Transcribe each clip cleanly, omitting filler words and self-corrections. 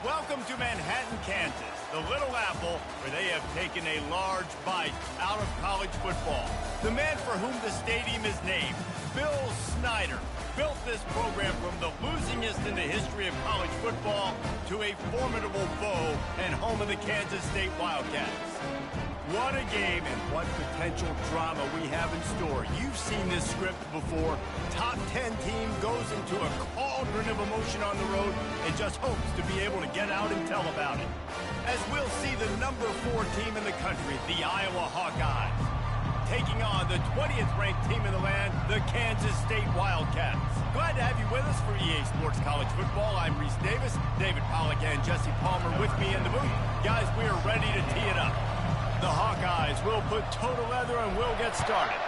Welcome to Manhattan, Kansas, the Little Apple, where they have taken a large bite out of college football. The man for whom the stadium is named, Bill Snyder, built this program from the losingest in the history of college football to a formidable foe and home of the Kansas State Wildcats. What a game and what potential drama we have in store. You've seen this script before. Top 10 team goes into a cauldron of emotion on the road and just hopes to be able to get out and tell about it. As we'll see the number 4 team in the country, the Iowa Hawkeyes, taking on the 20th ranked team in the land, the Kansas State Wildcats. Glad to have you with us for EA Sports College Football. I'm Reese Davis, David Pollack and Jesse Palmer with me in the booth. Guys, we are ready to tee it up. The Hawkeyes will put total leather and we'll get started.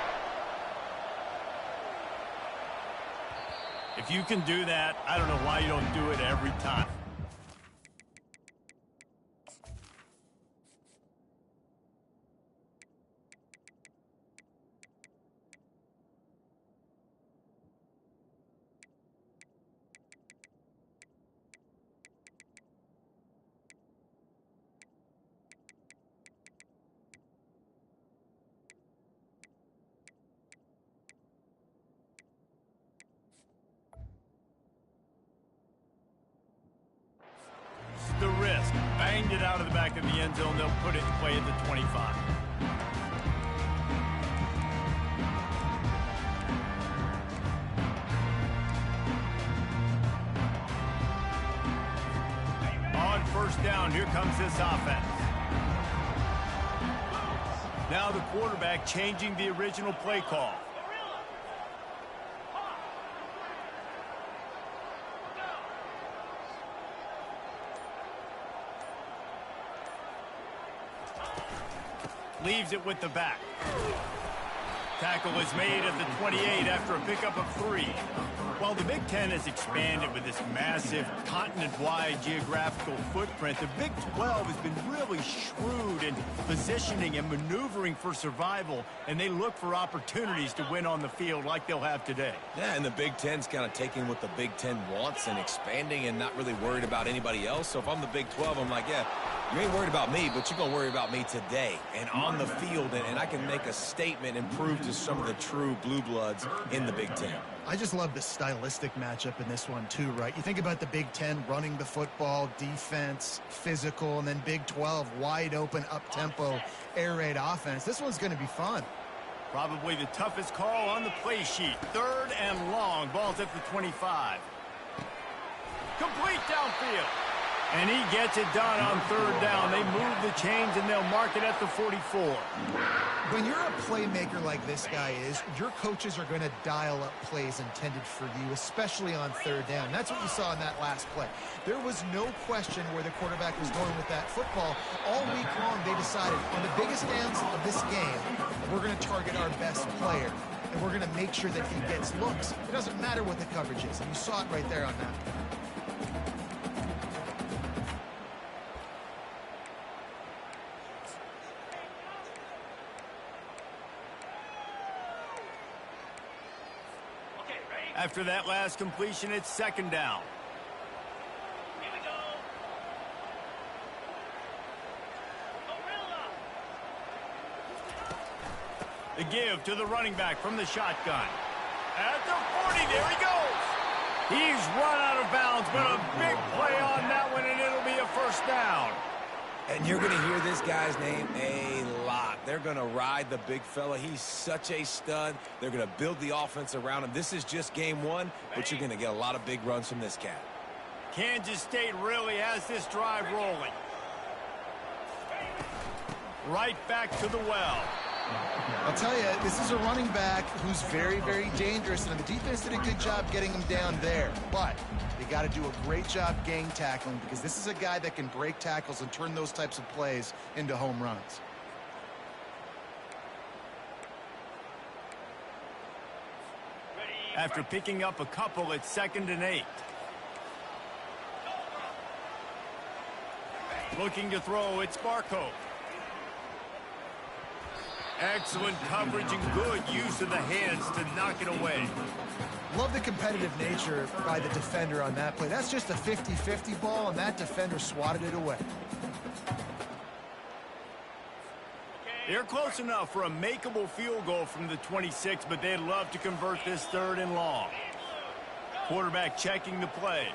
If you can do that, I don't know why you don't do it every time. The risk. Banged it out of the back of the end zone. They'll put it in play at the 25. On first down, here comes this offense. Now the quarterback changing the original play call. Leaves it with the back. Tackle is made at the 28 after a pickup of 3. While the Big Ten has expanded with this massive continent-wide geographical footprint, the Big 12 has been really shrewd in positioning and maneuvering for survival, and they look for opportunities to win on the field like they'll have today. Yeah, and the Big Ten's kind of taking what the Big Ten wants and expanding and not really worried about anybody else. So if I'm the Big 12, I'm like, yeah, you ain't worried about me, but you're going to worry about me today and on the field, and I can make a statement and prove to some of the true blue bloods in the Big Ten. I just love the stylistic matchup in this one too, right? You think about the Big Ten running the football, defense, physical, and then Big 12 wide open, up-tempo, air raid offense. This one's going to be fun. Probably the toughest call on the play sheet. 3rd and long. Ball's at the 25. Complete downfield. And he gets it done on 3rd down. They move the chains and they'll mark it at the 44. When you're a playmaker like this guy is, your coaches are going to dial up plays intended for you, especially on 3rd down. That's what you saw in that last play. There was no question where the quarterback was going with that football. All week long, they decided on the biggest downs of this game, we're going to target our best player, and we're going to make sure that he gets looks. It doesn't matter what the coverage is, and you saw it right there on that. After that last completion, it's 2nd down. Here we go. The give to the running back from the shotgun. At the 40, there he goes. He's run out of bounds, but a big play on that one, and it'll be a 1st down. And you're going to hear this guy's name a lot. They're going to ride the big fella. He's such a stud. They're going to build the offense around him. This is just game 1, but you're going to get a lot of big runs from this cat. Kansas State really has this drive rolling. Right back to the well. I'll tell you, this is a running back who's very, very dangerous, and the defense did a good job getting him down there. But they got to do a great job gang tackling, because this is a guy that can break tackles and turn those types of plays into home runs. After picking up a couple, it's 2nd and 8. Looking to throw, it's Barco. Excellent coverage and good use of the hands to knock it away. Love the competitive nature by the defender on that play. That's just a 50-50 ball, and that defender swatted it away. They're close enough for a makeable field goal from the 26, but they'd love to convert this 3rd and long. Quarterback checking the play.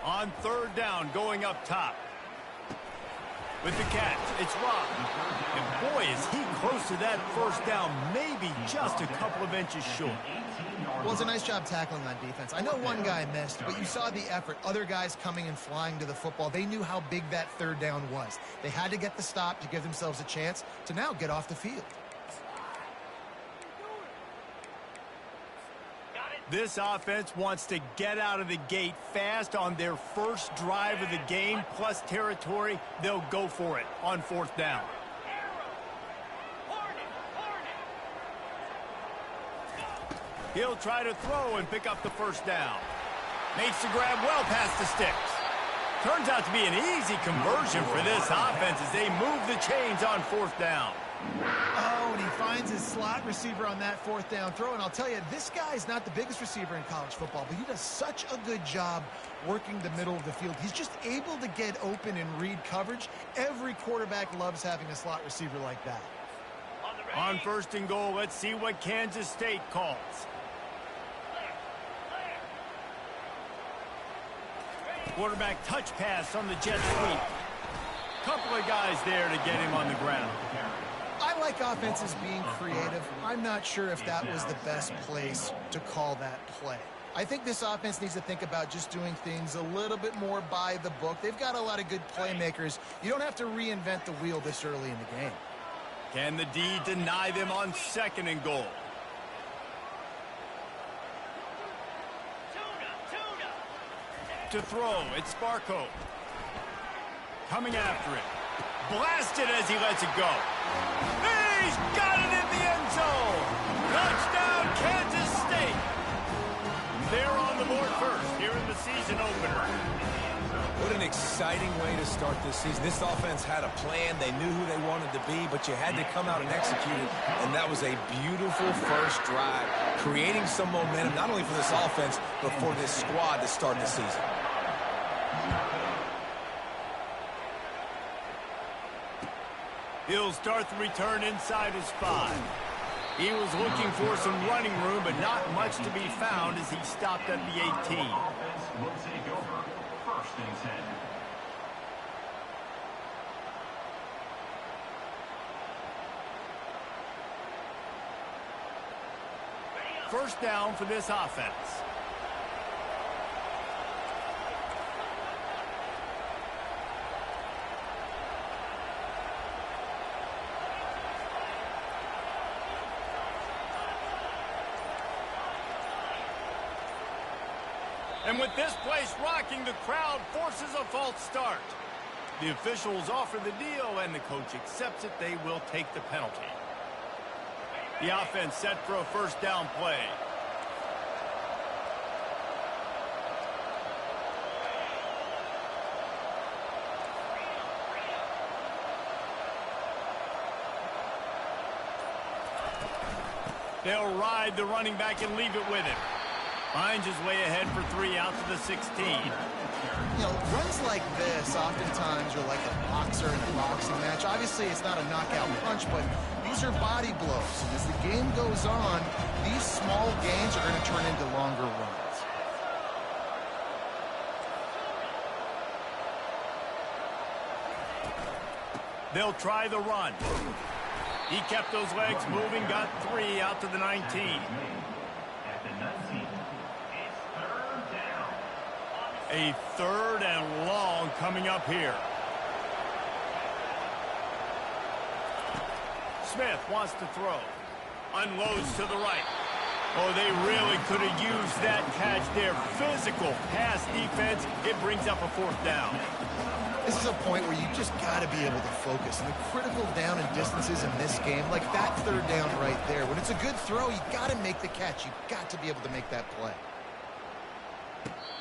On 3rd down, going up top. With the catch, it's Rob. And boy, is he close to that 1st down, maybe just a couple of inches short. Well, it's a nice job tackling on defense. I know one guy missed, but you saw the effort. Other guys coming and flying to the football. They knew how big that 3rd down was. They had to get the stop to give themselves a chance to now get off the field. This offense wants to get out of the gate fast on their first drive of the game, plus territory. They'll go for it on 4th down. He'll try to throw and pick up the 1st down. Makes the grab well past the sticks. Turns out to be an easy conversion for this offense as they move the chains on 4th down. Oh, and he finds his slot receiver on that 4th down throw. And I'll tell you, this guy's not the biggest receiver in college football, but he does such a good job working the middle of the field. He's just able to get open and read coverage. Every quarterback loves having a slot receiver like that. On 1st and goal, let's see what Kansas State calls. Quarterback touch pass on the jet sweep. Couple of guys there to get him on the ground. I like offenses being creative. I'm not sure if that was the best place to call that play. I think this offense needs to think about just doing things a little bit more by the book. They've got a lot of good playmakers. You don't have to reinvent the wheel this early in the game. Can the D deny them on 2nd and goal? To throw, it's Sparko. Coming after it. Blasted as he lets it go. He's got it in the end zone. Touchdown, Kansas State. They're on the board first here in the season opener. What an exciting way to start this season. This offense had a plan. They knew who they wanted to be, but you had to come out and execute it. And that was a beautiful first drive, creating some momentum, not only for this offense, but for this squad to start the season. He'll start the return inside his 5. He was looking for some running room, but not much to be found as he stopped at the 18. Will take over 1st and 10. First down for this offense. And with this place rocking, the crowd forces a false start. The officials offer the deal, and the coach accepts it. They will take the penalty. The offense set for a 1st down play. They'll ride the running back and leave it with him. Finds his way ahead for 3 out to the 16. You know, runs like this oftentimes are like a boxer in a boxing match. Obviously, it's not a knockout punch, but these are body blows. And as the game goes on, these small gains are going to turn into longer runs. They'll try the run. He kept those legs moving, got 3 out to the 19. At the 19, it's 3rd down. A 3rd and long coming up here. Smith wants to throw. Unloads to the right. Oh, they really could have used that catch there. Physical pass defense. It brings up a 4th down. This is a point where you just got to be able to focus. And the critical down and distances in this game, like that 3rd down right there, when it's a good throw, you got to make the catch. You got to be able to make that play.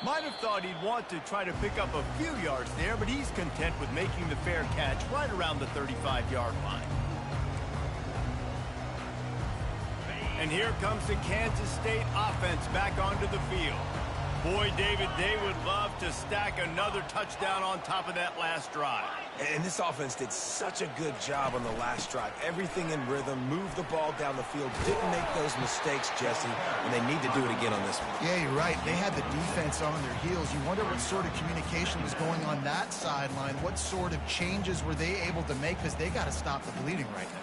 Might have thought he'd want to try to pick up a few yards there, but he's content with making the fair catch right around the 35-yard line. And here comes the Kansas State offense back onto the field. Boy, David, they would love to stack another touchdown on top of that last drive. And this offense did such a good job on the last drive. Everything in rhythm, moved the ball down the field, didn't make those mistakes, Jesse, and they need to do it again on this one. Yeah, you're right. They had the defense on their heels. You wonder what sort of communication was going on that sideline. What sort of changes were they able to make? Because they got to stop the bleeding right now.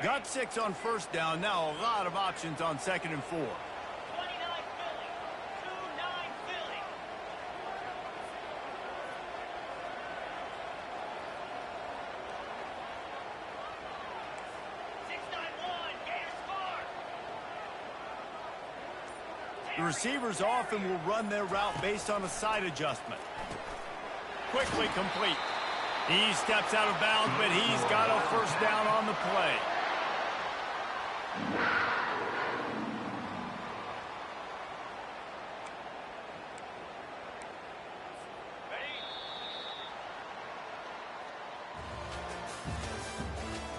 Got 6 on first down. Now a lot of options on 2nd and 4. 29 Philly. 2-9 Philly. 6-9-1. Gators score. The receivers often will run their route based on a side adjustment. Quickly complete. He steps out of bounds, but he's got a first down on the play.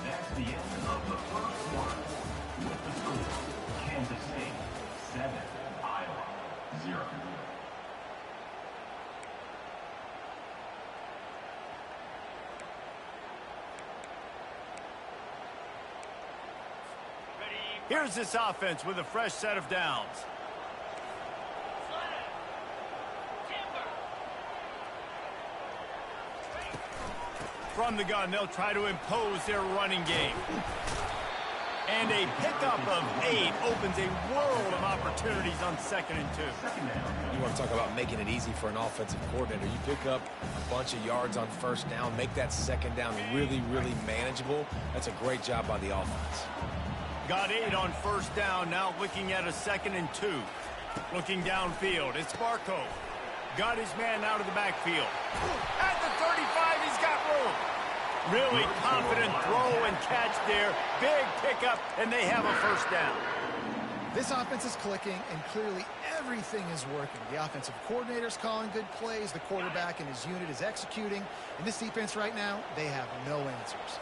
That's the end of the first quarter. With the score, Kansas State 7, Iowa 0. Here's this offense with a fresh set of downs. From the gun, they'll try to impose their running game. And a pickup of 8 opens a world of opportunities on 2nd and 2. You want to talk about making it easy for an offensive coordinator. You pick up a bunch of yards on first down, make that 2nd down really, really manageable. That's a great job by the offense. Got 8 on first down, now looking at a 2nd and 2. Looking downfield, it's Barco. Got his man out of the backfield. At the 35, he's got room. Really confident throw and catch there. Big pickup, and they have a first down. This offense is clicking, and clearly everything is working. The offensive coordinator's calling good plays. The quarterback and his unit is executing. And this defense right now, they have no answers.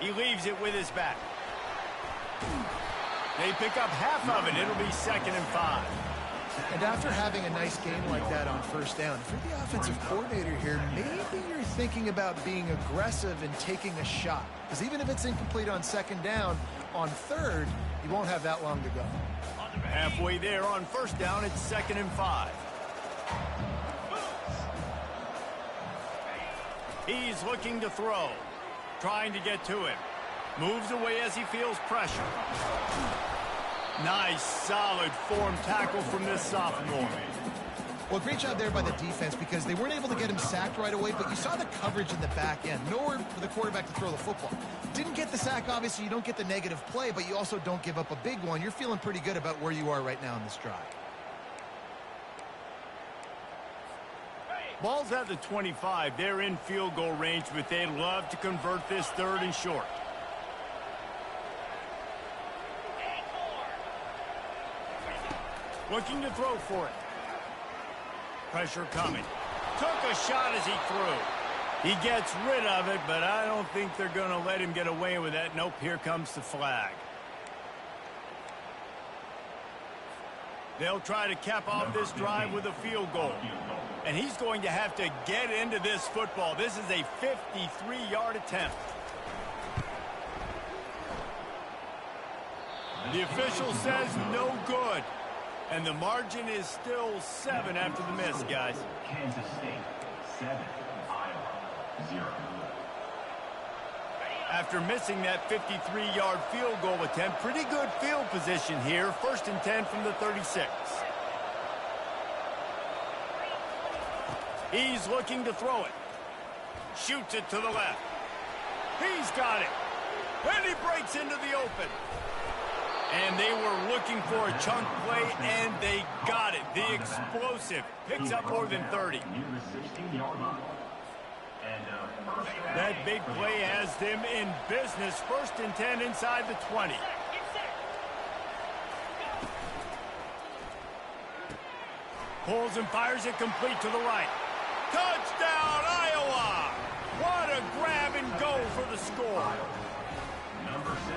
He leaves it with his back. They pick up half of it. It'll be 2nd and 5. And after having a nice game like that on first down, if you're the offensive coordinator here, maybe you're thinking about being aggressive and taking a shot. Because even if it's incomplete on 2nd down, on 3rd, you won't have that long to go. Halfway there on first down, it's 2nd and 5. He's looking to throw. Trying to get to him. Moves away as he feels pressure. Nice, solid form tackle from this sophomore. Well, great job there by the defense because they weren't able to get him sacked right away, but you saw the coverage in the back end. Nowhere for the quarterback to throw the football. Didn't get the sack, obviously. You don't get the negative play, but you also don't give up a big one. You're feeling pretty good about where you are right now in this drive. Ball's at the 25. They're in field goal range, but they'd love to convert this 3rd and short. Looking to throw for it. Pressure coming. Took a shot as he threw. He gets rid of it, but I don't think they're going to let him get away with that. Nope, here comes the flag. They'll try to cap off this drive with a field goal. And he's going to have to get into this football. This is a 53-yard attempt. The official says no good. And the margin is still 7 after the miss, guys. Kansas State 7, Iowa 0. After missing that 53-yard field goal attempt, pretty good field position here. 1st and 10 from the 36. He's looking to throw it. Shoots it to the left. He's got it. And he breaks into the open. And they were looking for a chunk play, and they got it. The explosive picks up more than 30. Near the 16-yard line. That big play has them in business. 1st and 10 inside the 20. Pulls and fires it complete to the right. Touchdown, Iowa! What a grab and go for the score. Number 7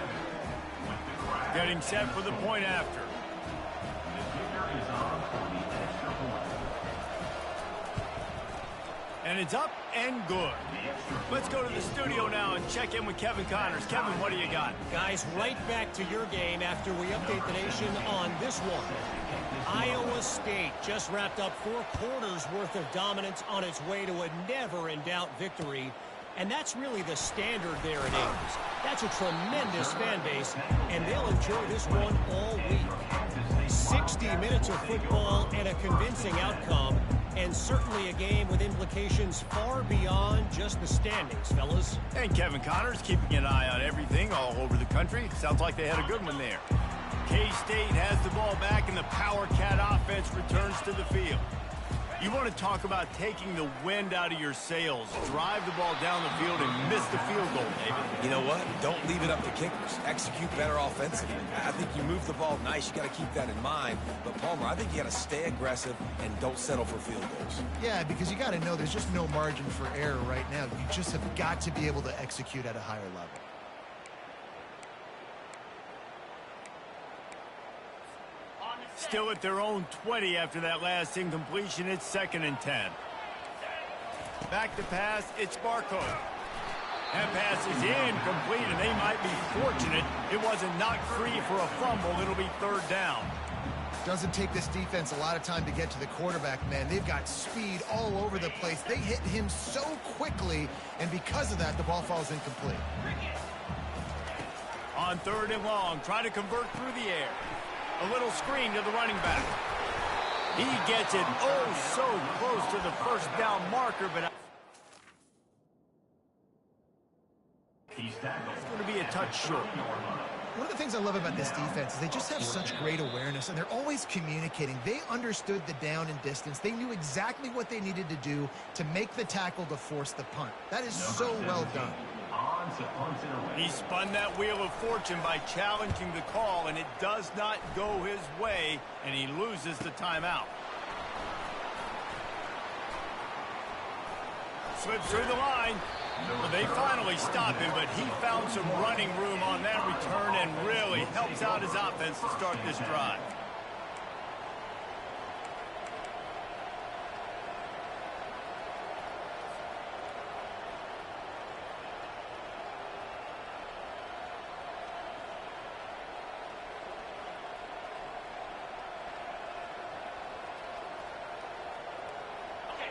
with the grab. Getting set for the point after. The kicker is on for the extra point. And it's up and good. Let's go to the studio now and check in with Kevin Connors. Kevin, what do you got? Guys, right back to your game after we update the nation on this one. Iowa State just wrapped up 4 quarters worth of dominance on its way to a never-in-doubt victory. And that's really the standard there at Ames. That's a tremendous fan base, and they'll enjoy this one all week. 60 minutes of football and a convincing outcome, and certainly a game with implications far beyond just the standings, fellas. And Kevin Connors keeping an eye on everything all over the country. Sounds like they had a good one there. K-State has the ball back, and the Power Cat offense returns to the field. You want to talk about taking the wind out of your sails. Drive the ball down the field and miss the field goal, David. You know what? Don't leave it up to kickers. Execute better offensively. I think you move the ball nice. You got to keep that in mind. But, Palmer, I think you got to stay aggressive and don't settle for field goals. Yeah, because you got to know there's just no margin for error right now. You just have got to be able to execute at a higher level. Still at their own 20 after that last incompletion. It's 2nd and 10. Back to pass. It's Barco. That pass is incomplete, and they might be fortunate it wasn't knocked free for a fumble. It'll be 3rd down. Doesn't take this defense a lot of time to get to the quarterback, man. They've got speed all over the place. They hit him so quickly, and because of that, the ball falls incomplete. On 3rd and long, trying to convert through the air. A little screen to the running back. He gets it oh so close to the 1st down marker, but He's tackled. it's going to be a touch short. One of the things I love about this defense is they just have such great awareness, and they're always communicating. They understood the down and distance. They knew exactly what they needed to do to make the tackle to force the punt. That is so well done. On to punt it away. He spun that wheel of fortune by challenging the call, and it does not go his way, and he loses the timeout. Slips through the line. Well, they finally stop him, but he found some running room on that return and really helps out his offense to start this drive.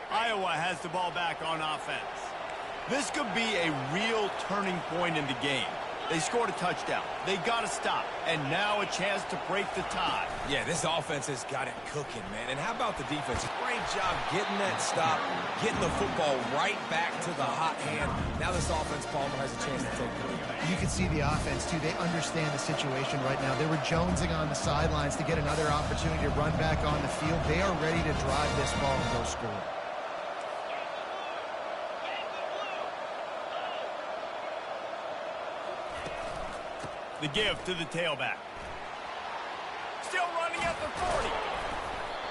Iowa has the ball back on offense. This could be a real turning point in the game. They scored a touchdown. They got to stop. And now a chance to break the tie. Yeah, this offense has got it cooking, man. And how about the defense? Great job getting that stop, getting the football right back to the hot hand. Now this offense, Palmer, has a chance to take the lead. You can see the offense, too. They understand the situation right now. They were jonesing on the sidelines to get another opportunity to run back on the field. They are ready to drive this ball and go score. The give to the tailback. Still running at the 40.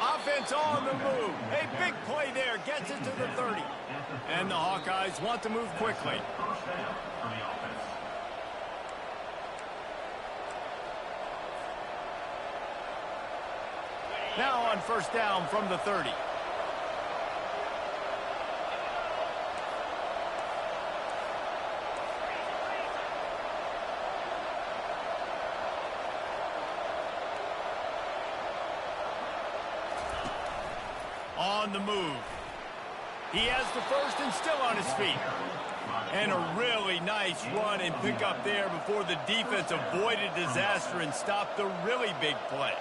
Offense on the move. A big play there. Gets it to the 30. And the Hawkeyes want to move quickly. First down for the offense. Now on 1st down from the 30. On the move. He has the 1st and still on his feet. And a really nice run and pick up there before the defense avoided disaster and stopped the really big play.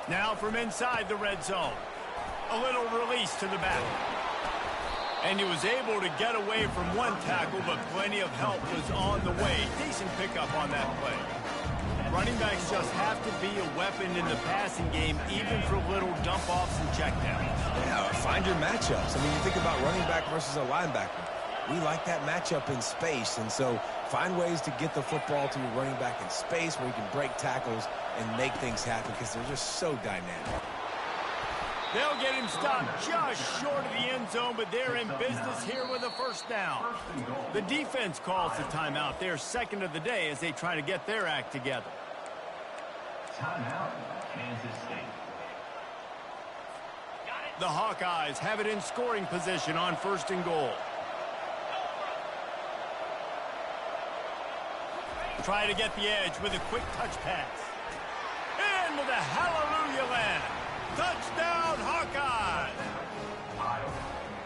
Now from inside the red zone. A little release to the back. And he was able to get away from one tackle, but plenty of help was on the way. Decent pickup on that play. Running backs just have to be a weapon in the passing game, even for little dump-offs and checkdowns. Yeah, find your matchups. I mean, you think about running back versus a linebacker. We like that matchup in space, and so find ways to get the football to your running back in space where you can break tackles and make things happen because they're just so dynamic. They'll get him stopped just short of the end zone, but they're in business here with a first down. The defense calls the timeout. Their second of the day as they try to get their act together. Timeout, Kansas State. The Hawkeyes have it in scoring position on first and goal. Try to get the edge with a quick touch pass. Into the hallelujah land. Touchdown, Hawkeyes!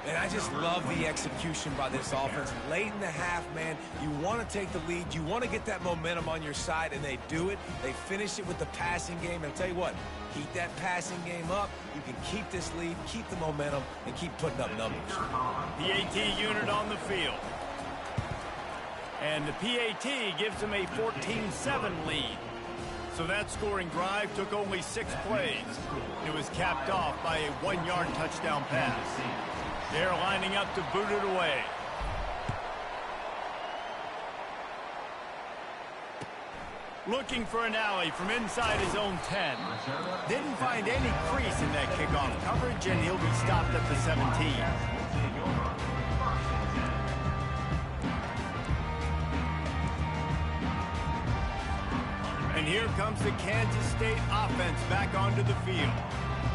And I just love the execution by this offense. Late in the half, man, you want to take the lead. You want to get that momentum on your side, and they do it. They finish it with the passing game. And I'll tell you what, keep that passing game up. You can keep this lead, keep the momentum, and keep putting up numbers. PAT unit on the field. And the PAT gives them a 14-7 lead. So that scoring drive took only 6 plays. It was capped off by a 1-yard touchdown pass. They're lining up to boot it away. Looking for an alley from inside his own 10. Didn't find any crease in that kickoff coverage, and he'll be stopped at the 17. And here comes the Kansas State offense back onto the field.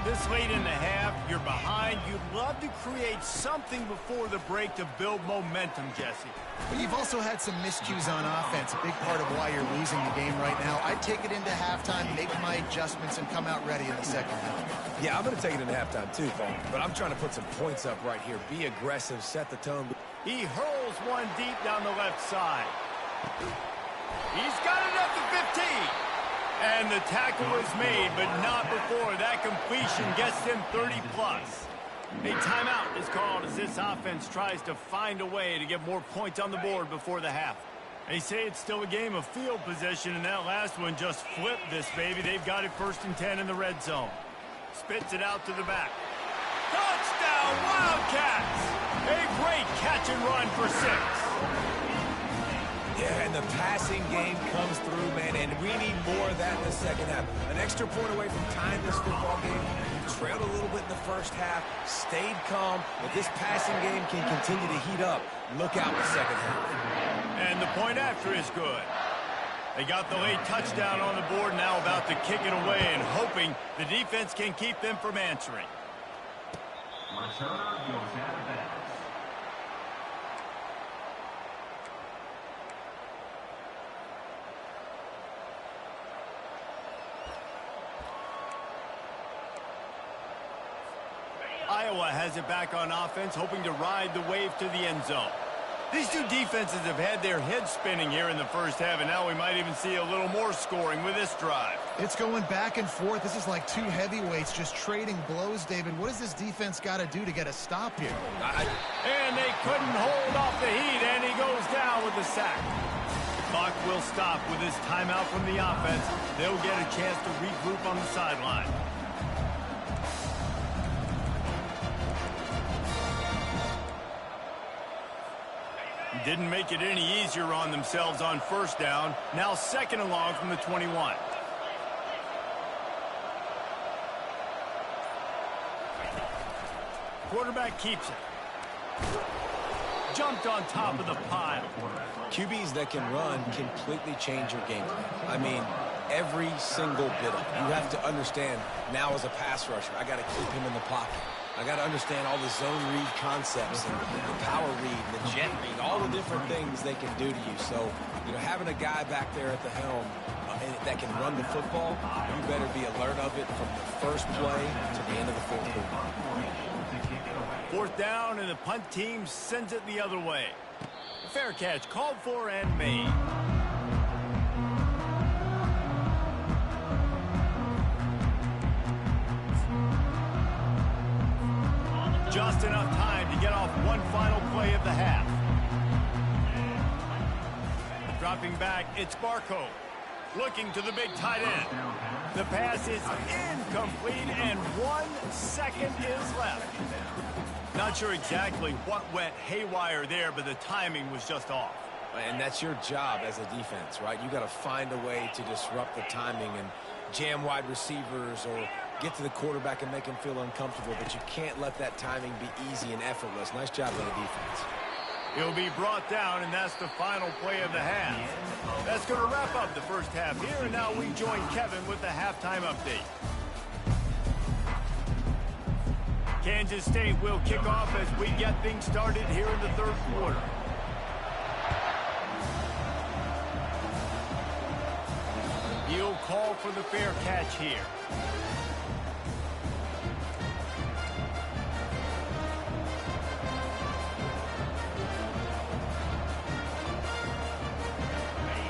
This late in the half, you're behind. You'd love to create something before the break to build momentum, Jesse. But you've also had some miscues on offense, a big part of why you're losing the game right now. I'd take it into halftime, make my adjustments, and come out ready in the second half. Yeah, I'm going to take it into halftime too, Paul. But I'm trying to put some points up right here. Be aggressive, set the tone. He hurls one deep down the left side. He's got it at the 15. And the tackle is made, but not before. That completion gets him 30-plus. A timeout is called as this offense tries to find a way to get more points on the board before the half. They say it's still a game of field position, and that last one just flipped this baby. They've got it 1st and 10 in the red zone. Spits it out to the back. Touchdown, Wildcats! A great catch and run for 6. Yeah, and the passing game comes through, man, and we need more of that in the second half. An extra point away from tying this football game. You trailed a little bit in the first half, stayed calm. If this passing game can continue to heat up, look out in the second half. And the point after is good. They got the late touchdown on the board, now about to kick it away and hoping the defense can keep them from answering. Returner goes out of bounds. Iowa has it back on offense, hoping to ride the wave to the end zone. These two defenses have had their heads spinning here in the first half, and now we might even see a little more scoring with this drive. It's going back and forth. This is like two heavyweights just trading blows, David. What does this defense got to do to get a stop here? And they couldn't hold off the heat, and he goes down with the sack. Clock will stop with this timeout from the offense. They'll get a chance to regroup on the sideline. Didn't make it any easier on themselves on first down. Now 2nd and long from the 21. Quarterback keeps it. Jumped on top of the pile. QBs that can run completely change your game plan. I mean, every single bit of it. You have to understand, now as a pass rusher, I got to keep him in the pocket. I got to understand all the zone read concepts and the power read, the jet read, all the different things they can do to you. So, you know, having a guy back there at the helm that can run the football, you better be alert of it from the first play to the end of the 4th quarter. 4th down, and the punt team sends it the other way. Fair catch called for and made. Just enough time to get off one final play of the half. Dropping back, it's Barco. Looking to the big tight end. The pass is incomplete, and 1 second is left. Not sure exactly what went haywire there, but the timing was just off. And that's your job as a defense, right? You got to find a way to disrupt the timing and jam wide receivers or get to the quarterback and make him feel uncomfortable, but you can't let that timing be easy and effortless. Nice job by the defense. He'll be brought down, and that's the final play of the half. That's going to wrap up the first half here, and now we join Kevin with the halftime update. Kansas State will kick off as we get things started here in the third quarter. He'll call for the fair catch here.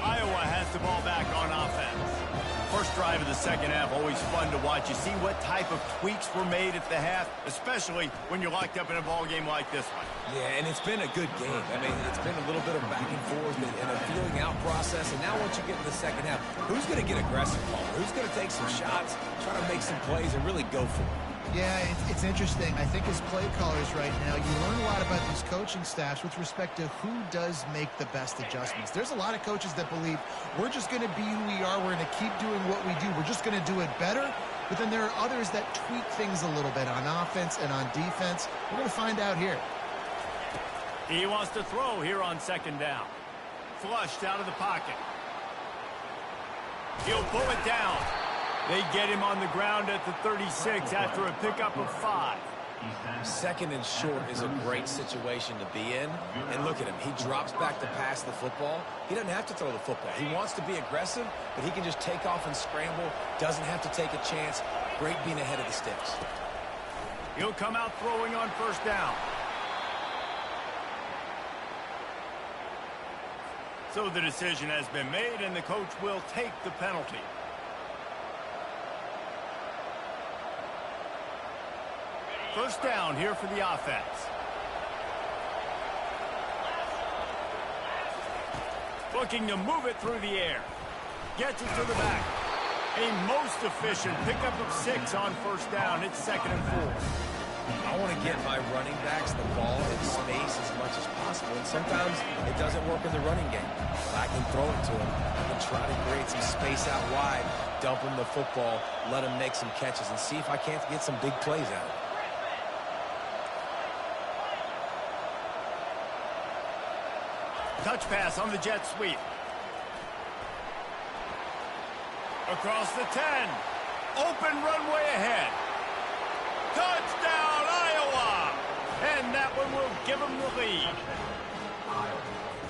Iowa has the ball back on offense. First drive of the second half, always fun to watch. You see what type of tweaks were made at the half, especially when you're locked up in a ball game like this one. Yeah, and it's been a good game. I mean, it's been a little bit of back and forth and a feeling out process. And now once you get to the second half, who's going to get aggressive, Paul? Who's going to take some shots, try to make some plays, and really go for it? Yeah, it's interesting. I think as play callers right now, you learn a lot about these coaching staffs with respect to who does make the best adjustments. There's a lot of coaches that believe we're just going to be who we are. We're going to keep doing what we do. We're just going to do it better. But then there are others that tweak things a little bit on offense and on defense. We're going to find out here. He wants to throw here on second down. Flushed out of the pocket. He'll pull it down. They get him on the ground at the 36 after a pickup of 5. Second and short is a great situation to be in. And look at him. He drops back to pass the football. He doesn't have to throw the football. He wants to be aggressive, but he can just take off and scramble. Doesn't have to take a chance. Great being ahead of the sticks. He'll come out throwing on first down. So the decision has been made, and the coach will take the penalty. First down here for the offense. Looking to move it through the air. Gets it to the back. A most efficient pickup of 6 on first down. It's 2nd and 4. I want to get my running backs the ball in space as much as possible. And sometimes it doesn't work in the running game. But I can throw it to him. I can try to create some space out wide, dump him the football, let him make some catches, and see if I can't get some big plays out of it. Touch pass on the jet sweep. Across the 10. Open runway ahead. Touchdown, Iowa! And that one will give them the lead.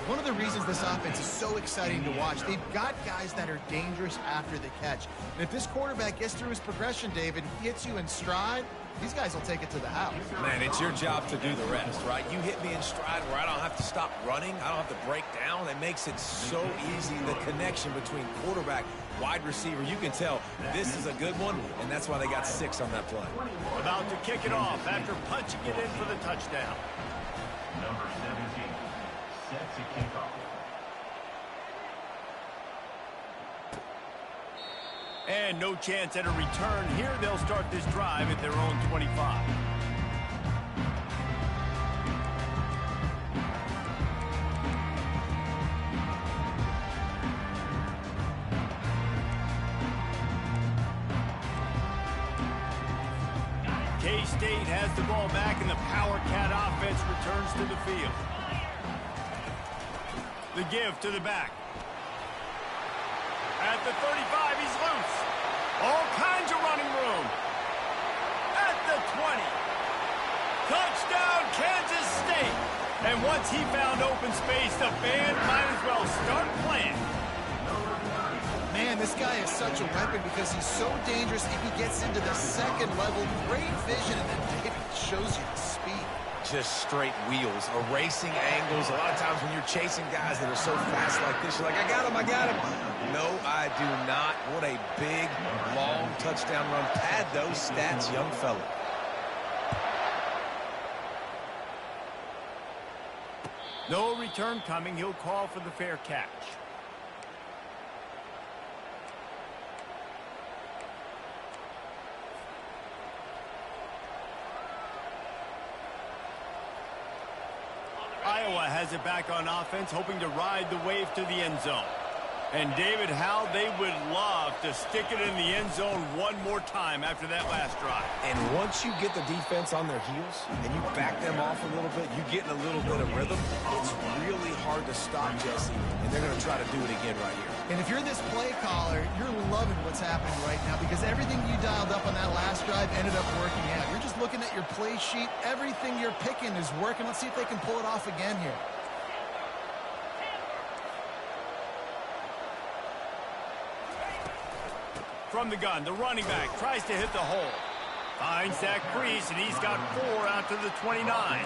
One of the reasons this offense is so exciting to watch, they've got guys that are dangerous after the catch. And if this quarterback gets through his progression, David, gets you in stride, these guys will take it to the house. Man, it's your job to do the rest, right? You hit me in stride where I don't have to stop running. I don't have to break down. It makes it so easy, the connection between quarterback, wide receiver. You can tell this is a good one, and that's why they got 6 on that play. About to kick it off after punching it in for the touchdown. Number 17 sets a kickoff. And no chance at a return here. They'll start this drive at their own 25. K-State has the ball back, and the Power Cat offense returns to the field. The give to the back. At the 35, he's loose. All kinds of running room. At the 20. Touchdown, Kansas State. And once he found open space, the band might as well start playing. Man, this guy is such a weapon because he's so dangerous if he gets into the second level. Great vision, and then David shows you the speed. Just straight wheels, erasing angles. A lot of times when you're chasing guys that are so fast like this, you're like, I got him, I got him. No, I do not. What a big, long touchdown run. Pad those stats, young fella. No return coming. He'll call for the fair catch. Iowa has it back on offense, hoping to ride the wave to the end zone. And David, how they would love to stick it in the end zone one more time after that last drive. And once you get the defense on their heels and you back them off a little bit, you get in a little bit of rhythm, it's really hard to stop, Jesse, and they're going to try to do it again right here. And if you're this play caller, you're loving what's happening right now because everything you dialed up on that last drive ended up working out. You're just looking at your play sheet. Everything you're picking is working. Let's see if they can pull it off again here. From the gun, the running back tries to hit the hole. Finds that crease, and he's got 4 out to the 29.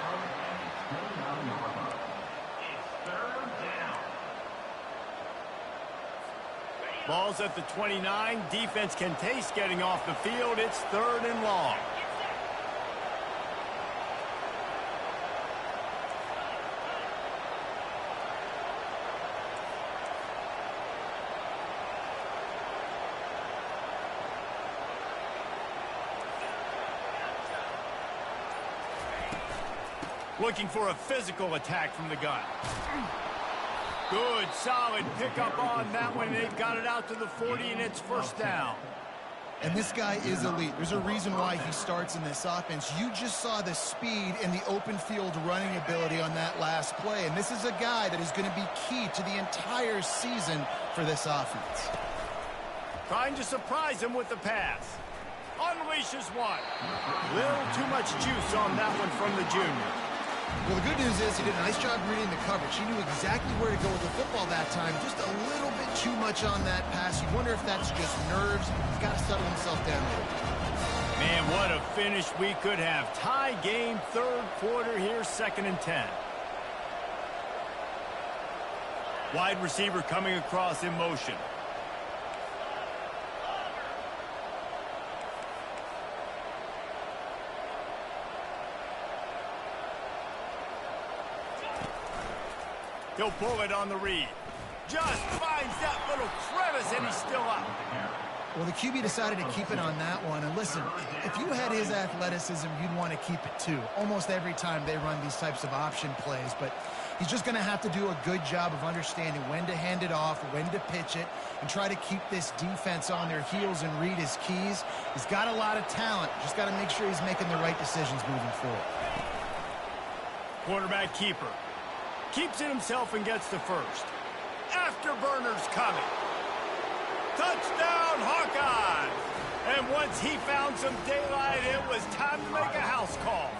Ball's at the 29. Defense can taste getting off the field. It's 3rd and long. Looking for a physical attack from the gun. Good, solid pickup on that one. They've got it out to the 40, and it's 1st down. And this guy is elite. There's a reason why he starts in this offense. You just saw the speed and the open field running ability on that last play. And this is a guy that is going to be key to the entire season for this offense. Trying to surprise him with the pass. Unleashes one. Little too much juice on that one from the junior. Well, the good news is he did a nice job reading the coverage. He knew exactly where to go with the football that time. Just a little bit too much on that pass. You wonder if that's just nerves. He's got to settle himself down a little bit. Man, what a finish we could have. Tie game, 3rd quarter here, 2nd and 10. Wide receiver coming across in motion. He'll pull it on the read. Just finds that little crevice, and he's still up. Well, the QB decided to keep it on that one. And listen, if you had his athleticism, you'd want to keep it too. Almost every time they run these types of option plays. But he's just going to have to do a good job of understanding when to hand it off, when to pitch it, and try to keep this defense on their heels and read his keys. He's got a lot of talent. Just got to make sure he's making the right decisions moving forward. Quarterback keeper. Keeps it himself and gets to 1st. Afterburner's coming. Touchdown, Hawkeyes! And once he found some daylight, it was time to make a house call.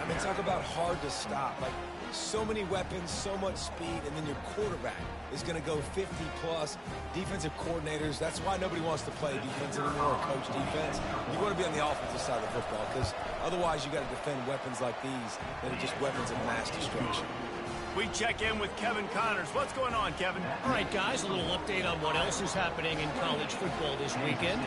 I mean, talk about hard to stop. Like, so many weapons, so much speed, and then your quarterback is going to go 50-plus. Defensive coordinators, that's why nobody wants to play defense anymore or coach defense. You want to be on the offensive side of the football because otherwise you got to defend weapons like these that are just weapons of mass destruction. We check in with Kevin Connors. What's going on, Kevin? All right, guys, a little update on what else is happening in college football this weekend.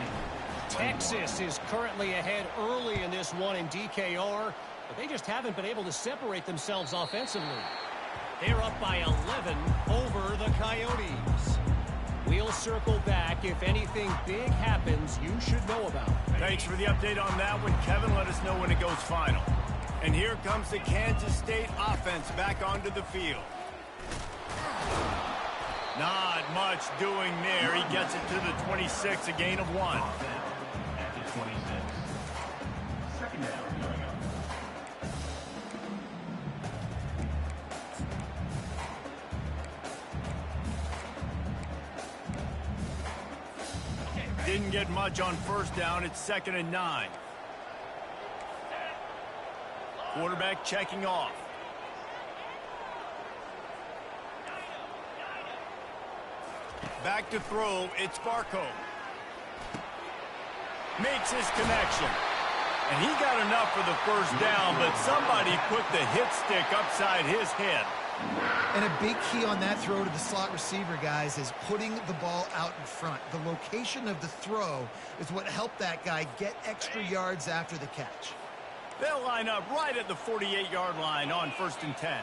Texas is currently ahead early in this one in DKR, but they just haven't been able to separate themselves offensively. They're up by 11 over the Coyotes. We'll circle back. If anything big happens, you should know about it. Thanks for the update on that one, Kevin. Let us know when it goes final. And here comes the Kansas State offense back onto the field. Not much doing there. He gets it to the 26, a gain of 1. At the 26. 2nd down. Didn't get much on 1st down. It's 2nd and 9. Quarterback checking off. Back to throw. It's Barco. Makes his connection. And he got enough for the 1st down, but somebody put the hit stick upside his head. And a big key on that throw to the slot receiver, guys, is putting the ball out in front. The location of the throw is what helped that guy get extra yards after the catch. They'll line up right at the 48-yard line on 1st and 10.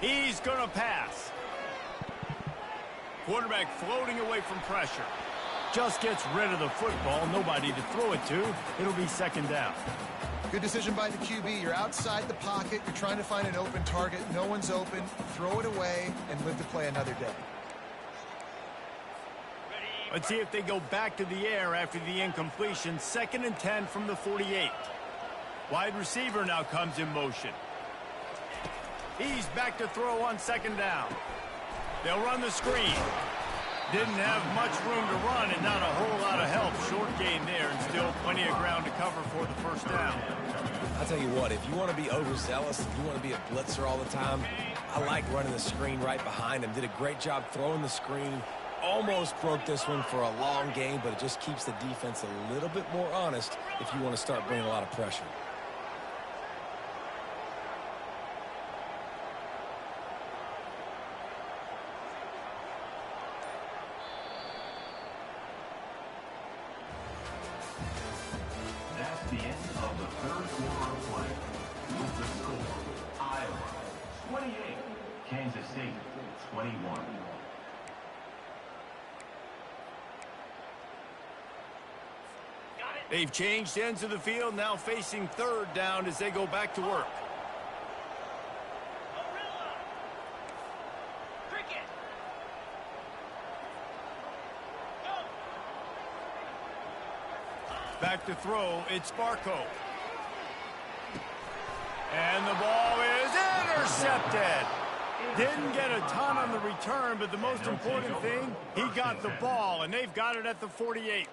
He's going to pass. Quarterback floating away from pressure. Just gets rid of the football. Nobody to throw it to. It'll be second down. Good decision by the QB. You're outside the pocket. You're trying to find an open target. No one's open. Throw it away and live to play another day. Let's see if they go back to the air after the incompletion. 2nd and 10 from the 48. Wide receiver now comes in motion. He's back to throw on 2nd down. They'll run the screen. Didn't have much room to run and not a whole lot of help. Short gain there and still plenty of ground to cover for the first down. I'll tell you what, if you want to be overzealous, if you want to be a blitzer all the time, I like running the screen right behind him. Did a great job throwing the screen. Almost broke this one for a long game, but it just keeps the defense a little bit more honest if you want to start bringing a lot of pressure. That's the end of the third quarter of play. With the score, Iowa 28, Kansas State 21. They've changed ends of the field, now facing 3rd down as they go back to work. Cricket. Back to throw, it's Barco. And the ball is intercepted. Didn't get a ton on the return, but the most important thing, he got the ball, and they've got it at the 48.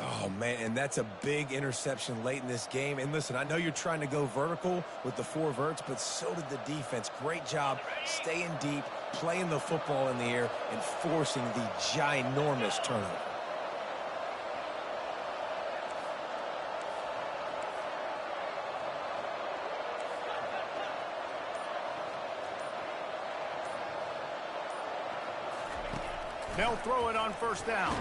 Oh, man, and that's a big interception late in this game. And listen, I know you're trying to go vertical with the 4 verts, but so did the defense. Great job staying deep, playing the football in the air, and forcing the ginormous turnover. They'll throw it on 1st down.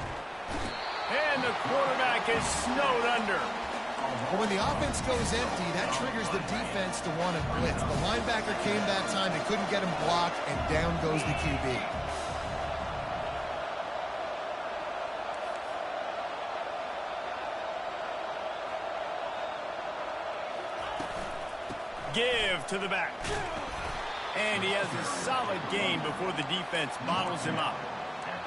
And the quarterback is snowed under. Well, when the offense goes empty, that triggers the defense to want to blitz. The linebacker came that time. They couldn't get him blocked, and down goes the QB. Give to the back. And he has a solid gain before the defense bottles him up.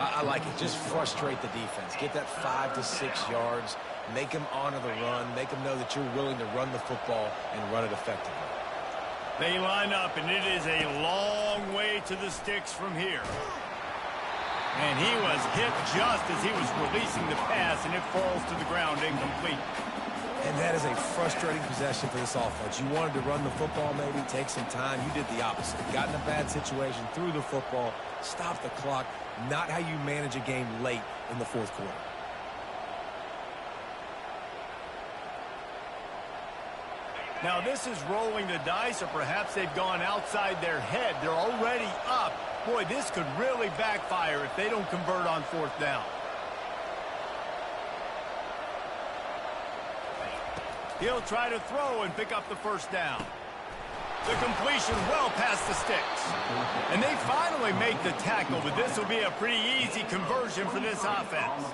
I like it. Just frustrate the defense. Get that 5 to 6 yards. Make them honor the run. Make them know that you're willing to run the football and run it effectively. They line up, and it is a long way to the sticks from here. And he was hit just as he was releasing the pass, and it falls to the ground incomplete. And that is a frustrating possession for this offense. You wanted to run the football, maybe take some time. You did the opposite. Got in a bad situation, threw the football, stopped the clock. Not how you manage a game late in the 4th quarter. Now this is rolling the dice, or perhaps they've gone outside their head. They're already up. Boy, this could really backfire if they don't convert on 4th down. He'll try to throw and pick up the 1st down. The completion well past the sticks. And they finally make the tackle, but this will be a pretty easy conversion for this offense.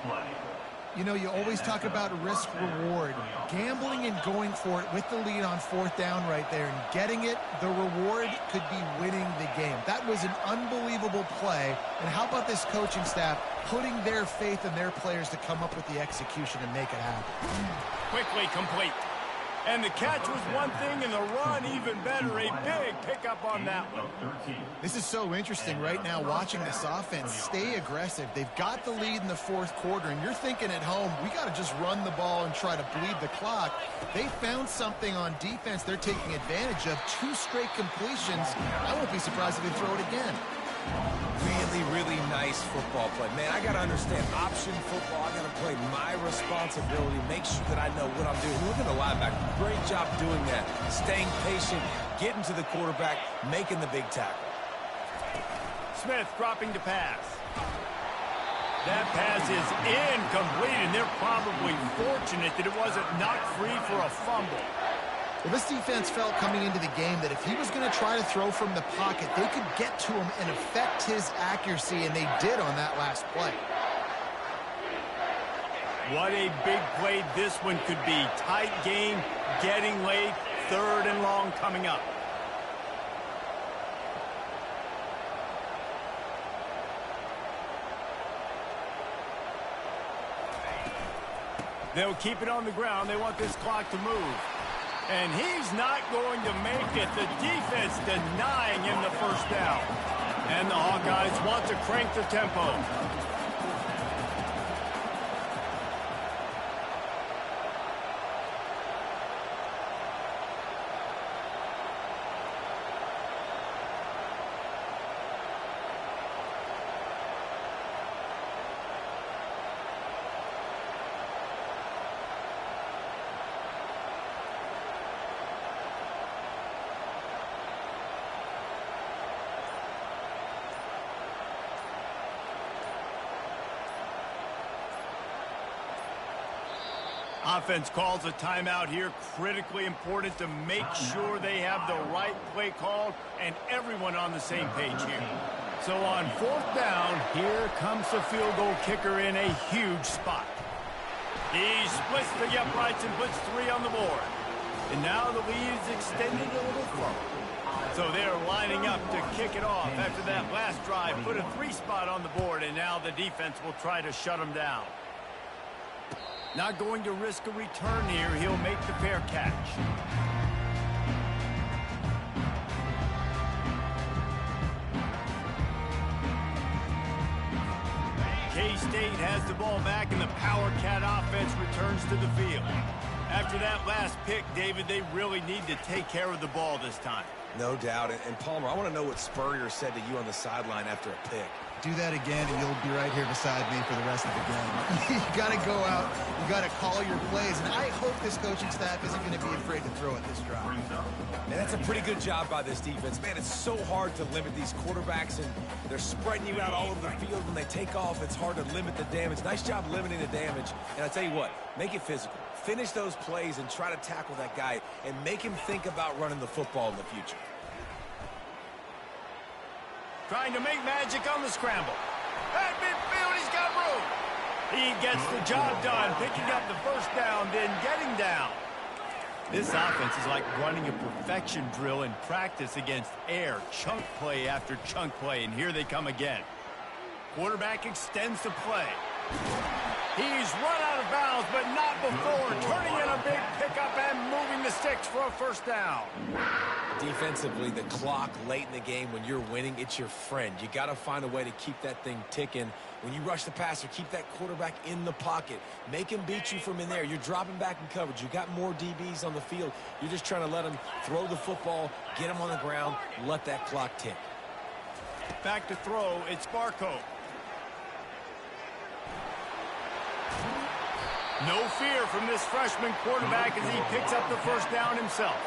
You know, you always talk about risk-reward. Gambling and going for it with the lead on 4th down right there and getting it, the reward could be winning the game. That was an unbelievable play. And how about this coaching staff putting their faith in their players to come up with the execution and make it happen? Quickly complete. And the catch was one thing, and the run even better. A big pickup on that one. This is so interesting right now watching this offense stay aggressive. They've got the lead in the 4th quarter, and you're thinking at home, we got to just run the ball and try to bleed the clock. They found something on defense they're taking advantage of. 2 straight completions. I won't be surprised if they throw it again. Really, really nice football play. Man, I got to understand option football. I got to play my responsibility, make sure that I know what I'm doing. Look at the linebacker. Great job doing that. Staying patient, getting to the quarterback, making the big tackle. Smith dropping to pass. That pass is incomplete, and they're probably fortunate that it wasn't knocked free for a fumble. Well, this defense felt coming into the game that if he was going to try to throw from the pocket, they could get to him and affect his accuracy, and they did on that last play. What a big play this one could be. Tight game, getting late, 3rd and long coming up. They'll keep it on the ground. They want this clock to move. And he's not going to make it. The defense denying him the first down. And the Hawkeyes want to crank the tempo. Offense calls a timeout here. Critically important to make sure they have the right play called and everyone on the same page here. So on 4th down, here comes the field goal kicker in a huge spot. He splits the uprights and puts 3 on the board. And now the lead is extended a little further. So they're lining up to kick it off after that last drive. Put a 3 spot on the board, and now the defense will try to shut them down. Not going to risk a return here. He'll make the fair catch. K-State has the ball back, and the Power Cat offense returns to the field. After that last pick, David, they really need to take care of the ball this time. No doubt. And Palmer, I want to know what Spurrier said to you on the sideline after a pick. Do that again, and you'll be right here beside me for the rest of the game. You got to go out. You got to call your plays, and I hope this coaching staff isn't going to be afraid to throw it this drive. And that's a pretty good job by this defense. Man, it's so hard to limit these quarterbacks, and they're spreading you out all over the field. When they take off, it's hard to limit the damage. Nice job limiting the damage. And I tell you what, make it physical. Finish those plays and try to tackle that guy and make him think about running the football in the future. Trying to make magic on the scramble. At midfield, he's got room. He gets the job done, picking up the first down, then getting down. This offense is like running a perfection drill in practice against air. Chunk play after chunk play, and here they come again. Quarterback extends the play. He's run out of bounds, but not before. Turning in a big pickup and moving the sticks for a first down. Defensively, the clock late in the game, when you're winning, it's your friend. You got to find a way to keep that thing ticking. When you rush the passer, keep that quarterback in the pocket. Make him beat you from in there. You're dropping back in coverage. You got more DBs on the field. You're just trying to let him throw the football, get him on the ground, let that clock tick. Back to throw, it's Barco. No fear from this freshman quarterback as he picks up the first down himself.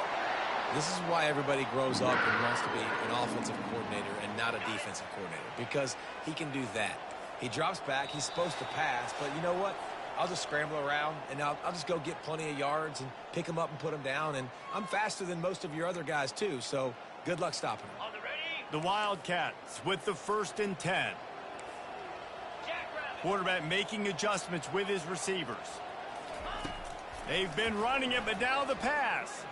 This is why everybody grows up and wants to be an offensive coordinator and not a defensive coordinator, because he can do that. He drops back. He's supposed to pass, but you know what? I'll just scramble around, and I'll just go get plenty of yards and pick him up and put him down, and I'm faster than most of your other guys, too, so good luck stopping him. The Wildcats with the 1st and 10. Quarterback making adjustments with his receivers. They've been running it, but now the pass.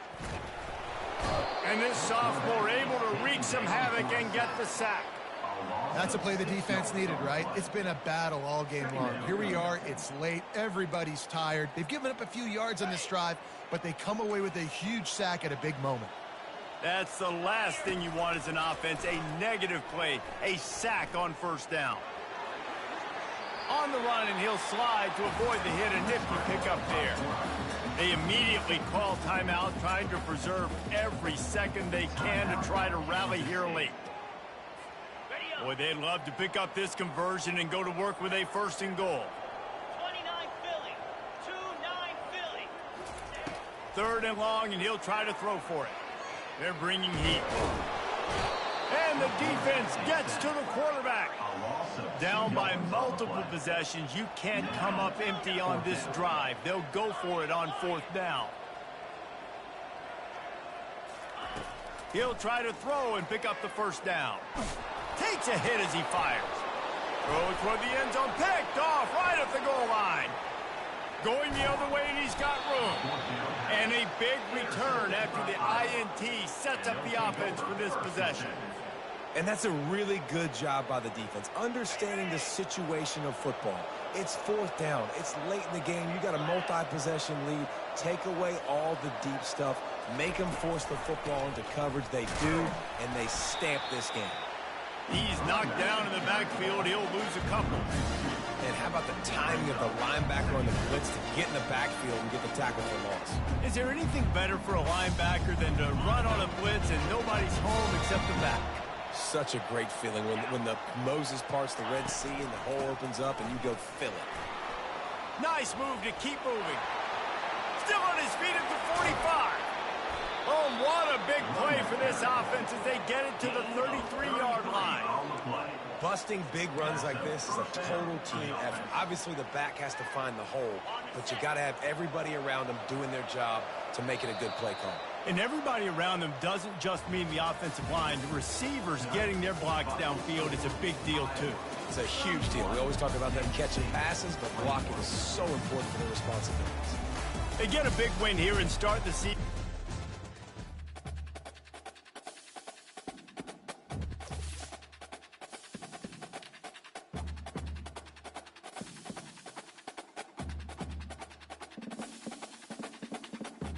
And this sophomore able to wreak some havoc and get the sack. That's a play the defense needed, right? It's been a battle all game long. Here we are. It's late. Everybody's tired. They've given up a few yards on this drive, but they come away with a huge sack at a big moment. That's the last thing you want as an offense, a negative play, a sack on first down. On the run, and he'll slide to avoid the hit. A nifty pickup there. They immediately call timeout, trying to preserve every second they can to try to rally here late. Boy, they'd love to pick up this conversion and go to work with a 1st and goal. 29 Philly. 2-9 Philly. 3rd and long, and he'll try to throw for it. They're bringing heat. And the defense gets to the quarterback. Down by multiple possessions. You can't come up empty on this drive. They'll go for it on 4th down. He'll try to throw and pick up the first down. Takes a hit as he fires. Throws toward the end zone, picked off right at the goal line. Going the other way, and he's got room. And a big return after the INT sets up the offense for this possession. And that's a really good job by the defense, understanding the situation of football. It's fourth down. It's late in the game. You got a multi-possession lead. Take away all the deep stuff. Make them force the football into coverage. They do, and they stamp this game. He's knocked down in the backfield. He'll lose a couple. And how about the timing of the linebacker on the blitz to get in the backfield and get the tackle for loss? Is there anything better for a linebacker than to run on a blitz and nobody's home except the back? Such a great feeling when the Moses parts the Red Sea and the hole opens up and you go fill it. Nice move to keep moving. Still on his feet at the 45. Oh, what a big play for this offense as they get it to the 33-yard line. Busting big runs like this is a total team effort. Obviously, the back has to find the hole, but you got to have everybody around them doing their job to make it a good play call. And everybody around them doesn't just mean the offensive line. The receivers getting their blocks downfield is a big deal, too. It's a huge deal. We always talk about them catching passes, but blocking is so important for their responsibilities. They get a big win here and start the season.